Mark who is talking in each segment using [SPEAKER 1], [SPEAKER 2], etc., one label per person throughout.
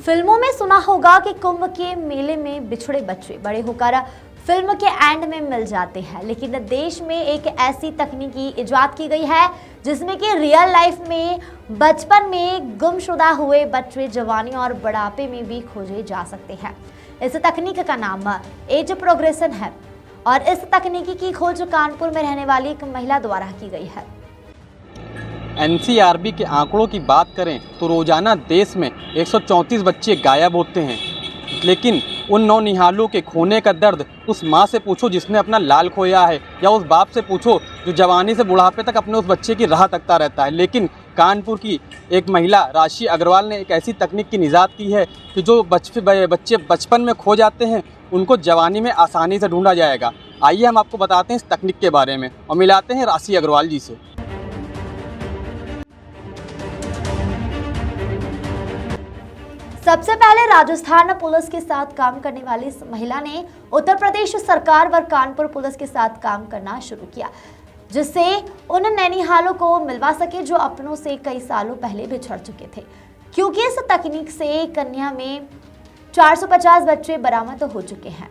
[SPEAKER 1] फिल्मों में सुना होगा कि कुंभ के मेले में बिछड़े बच्चे बड़े होकर फिल्म के एंड में मिल जाते हैं, लेकिन देश में एक ऐसी तकनीकी इजाद की गई है जिसमें कि रियल लाइफ में बचपन में गुमशुदा हुए बच्चे जवानी और बुढ़ापे में भी खोजे जा सकते हैं। इस तकनीक का नाम एज प्रोग्रेशन है और इस तकनीकी की खोज कानपुर में रहने वाली एक महिला द्वारा की गई है।
[SPEAKER 2] एनसीआरबी के आंकड़ों की बात करें तो रोजाना देश में 134 बच्चे गायब होते हैं, लेकिन उन नौनिहालों के खोने का दर्द उस माँ से पूछो जिसने अपना लाल खोया है, या उस बाप से पूछो जो जवानी से बुढ़ापे तक अपने उस बच्चे की राह तकता रहता है। लेकिन कानपुर की एक महिला राशि अग्रवाल ने एक ऐसी तकनीक की निजात की है कि जो बच्चे बचपन में खो जाते हैं उनको जवानी में आसानी से ढूंढा जाएगा। आइए हम आपको बताते हैं इस तकनीक के बारे में और मिलाते हैं राशि अग्रवाल जी से।
[SPEAKER 1] सबसे पहले राजस्थान पुलिस के साथ काम करने वाली इस महिला ने उत्तर प्रदेश सरकार व कानपुर पुलिस के साथ काम करना शुरू किया, जिससे उन नैनीहालों को मिलवा सके जो अपनों से कई सालों पहले बिछड़ चुके थे। क्योंकि इस तकनीक से कन्या में 450 बच्चे बरामद हो चुके हैं,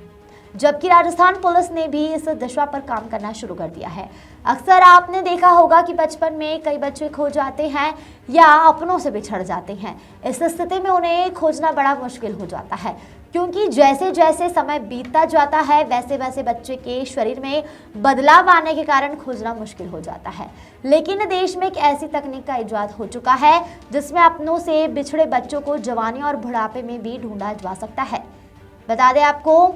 [SPEAKER 1] जबकि राजस्थान पुलिस ने भी इस दिशा पर काम करना शुरू कर दिया है। अक्सर आपने देखा होगा कि बचपन में कई बच्चे खो जाते हैं या अपनों से बिछड़ जाते हैं। इस स्थिति में उन्हें खोजना बड़ा मुश्किल हो जाता है, क्योंकि जैसे जैसे समय बीतता जाता है वैसे वैसे बच्चे के शरीर में बदलाव आने के कारण खोजना मुश्किल हो जाता है। लेकिन देश में एक ऐसी तकनीक का इजाद हो चुका है जिसमें अपनों से बिछड़े बच्चों को जवानी और बुढ़ापे में भी ढूंढा जा सकता है। बता दें आपको,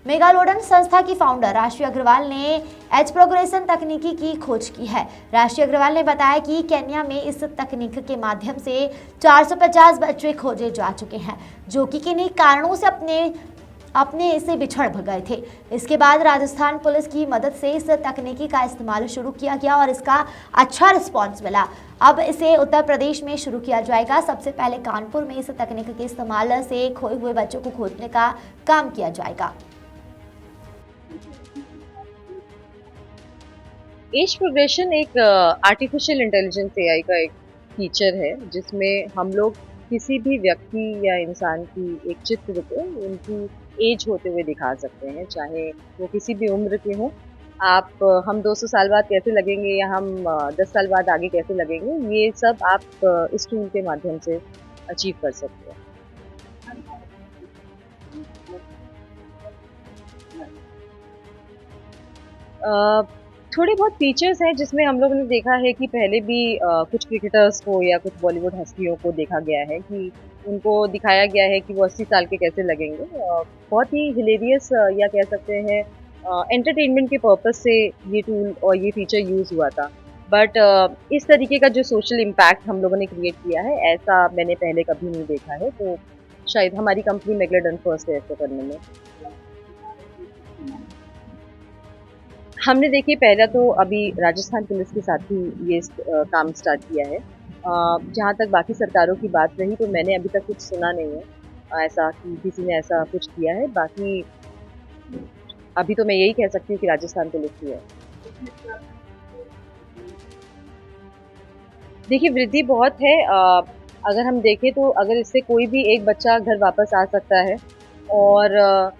[SPEAKER 1] मेगालोडन संस्था की फाउंडर राशि अग्रवाल ने एज प्रोग्रेशन तकनीकी की खोज की है। राशि अग्रवाल ने बताया कि केन्या में इस तकनीक के माध्यम से 450 बच्चे खोजे जा चुके हैं, जो कि किन्हीं कारणों से अपने से बिछड़ गए थे। इसके बाद राजस्थान पुलिस की मदद से इस तकनीकी का इस्तेमाल शुरू किया गया और इसका अच्छा रिस्पांस मिला। अब इसे उत्तर प्रदेश में शुरू किया जाएगा। सबसे पहले कानपुर में इस तकनीक के इस्तेमाल से खोए हुए बच्चों को खोजने का काम किया जाएगा।
[SPEAKER 3] एज प्रोग्रेशन एक आर्टिफिशियल इंटेलिजेंस एआई का एक फीचर है जिसमें हम लोग किसी भी व्यक्ति या इंसान की एक चित्र को उनकी एज होते हुए दिखा सकते हैं, चाहे वो किसी भी उम्र के हों। हम 200 साल बाद कैसे लगेंगे या हम 10 साल बाद आगे कैसे लगेंगे, ये सब आप इस टूल के माध्यम से अचीव कर सकते हैं। थोड़े बहुत फीचर्स हैं जिसमें हम लोगों ने देखा है कि पहले भी कुछ क्रिकेटर्स को या कुछ बॉलीवुड हस्तियों को देखा गया है कि उनको दिखाया गया है कि वो 80 साल के कैसे लगेंगे। बहुत ही हिलेरियस या कह सकते हैं एंटरटेनमेंट के पर्पस से ये टूल और ये फीचर यूज़ हुआ था। बट इस तरीके का जो सोशल इम्पैक्ट हम लोगों ने क्रिएट किया है, ऐसा मैंने पहले कभी नहीं देखा है। तो शायद हमारी कंपनी मेगालोडन फर्स्ट है ऐसा करने में। हमने देखिए पहला तो अभी राजस्थान पुलिस के साथ ही ये काम स्टार्ट किया है। जहाँ तक बाकी सरकारों की बात रही तो मैंने अभी तक कुछ सुना नहीं है ऐसा कि किसी ने ऐसा कुछ किया है। बाकी अभी तो मैं यही कह सकती हूँ कि राजस्थान पुलिस की है। देखिए वृद्धि बहुत है। अगर हम देखें तो अगर इससे कोई भी एक बच्चा घर वापस आ सकता है और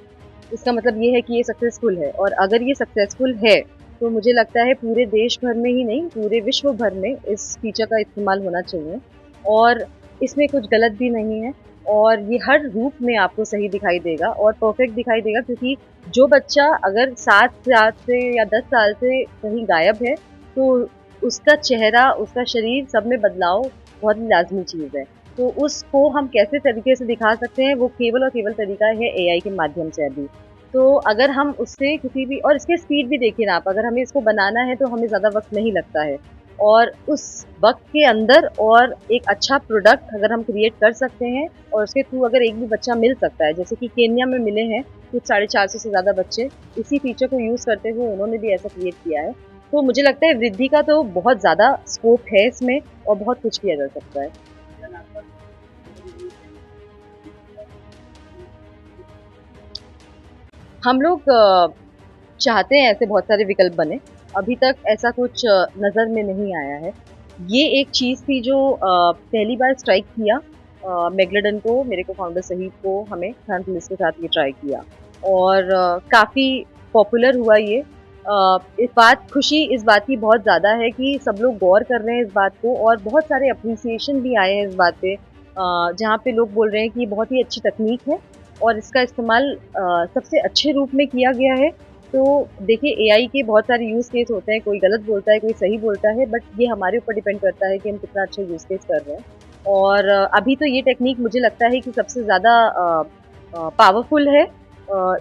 [SPEAKER 3] इसका मतलब ये है कि ये सक्सेसफुल है। और अगर ये सक्सेसफुल है तो मुझे लगता है पूरे देश भर में ही नहीं, पूरे विश्व भर में इस फीचर का इस्तेमाल होना चाहिए। और इसमें कुछ गलत भी नहीं है और ये हर रूप में आपको सही दिखाई देगा और परफेक्ट दिखाई देगा, क्योंकि जो बच्चा अगर 7 साल से या 10 साल से कहीं गायब है तो उसका चेहरा, उसका शरीर, सब में बदलाव बहुत ही लाजमी चीज़ है। तो उसको हम कैसे तरीके से दिखा सकते हैं, वो केवल और केवल तरीका है एआई के माध्यम से अभी। तो अगर हम उससे किसी भी, और इसके स्पीड भी देखिए ना आप, अगर हमें इसको बनाना है तो हमें ज़्यादा वक्त नहीं लगता है और उस वक्त के अंदर और एक अच्छा प्रोडक्ट अगर हम क्रिएट कर सकते हैं और उसके थ्रू अगर एक भी बच्चा मिल सकता है, जैसे कि केन्या में मिले हैं कुछ 450 से ज़्यादा बच्चे इसी फीचर को यूज़ करते हुए, उन्होंने भी ऐसा क्रिएट किया है। तो मुझे लगता है वृद्धि का तो बहुत ज़्यादा स्कोप है इसमें और बहुत कुछ किया जा सकता है। हम लोग चाहते हैं ऐसे बहुत सारे विकल्प बने। अभी तक ऐसा कुछ नज़र में नहीं आया है। ये एक चीज़ थी जो पहली बार स्ट्राइक किया मेगलोडन को, मेरे को फाउंडर सहीद को, हमें थाना पुलिस के साथ ये ट्राई किया और काफ़ी पॉपुलर हुआ ये। इस बात की बहुत ज़्यादा है कि सब लोग गौर कर रहे हैं इस बात को और बहुत सारे अप्रिसिएशन भी आए हैं इस बात पे, जहाँ पे लोग बोल रहे हैं कि ये बहुत ही अच्छी तकनीक है और इसका इस्तेमाल सबसे अच्छे रूप में किया गया है। तो देखिए, एआई के बहुत सारे यूज़ केस होते हैं, कोई गलत बोलता है, कोई सही बोलता है, बट ये हमारे ऊपर डिपेंड करता है कि हम कितना अच्छा यूज़ केस कर रहे हैं। और अभी तो ये टेक्नीक मुझे लगता है कि सबसे ज़्यादा पावरफुल है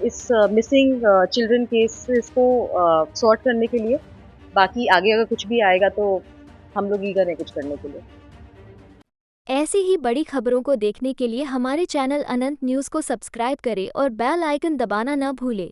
[SPEAKER 3] इस मिसिंग चिल्ड्रन केसेस को सॉर्ट करने के लिए। बाकी आगे अगर कुछ भी आएगा तो हम लोग ईगर हैं कुछ करने के लिए।
[SPEAKER 4] ऐसी ही बड़ी खबरों को देखने के लिए हमारे चैनल अनंत न्यूज़ को सब्सक्राइब करें और बेल आइकन दबाना न भूलें।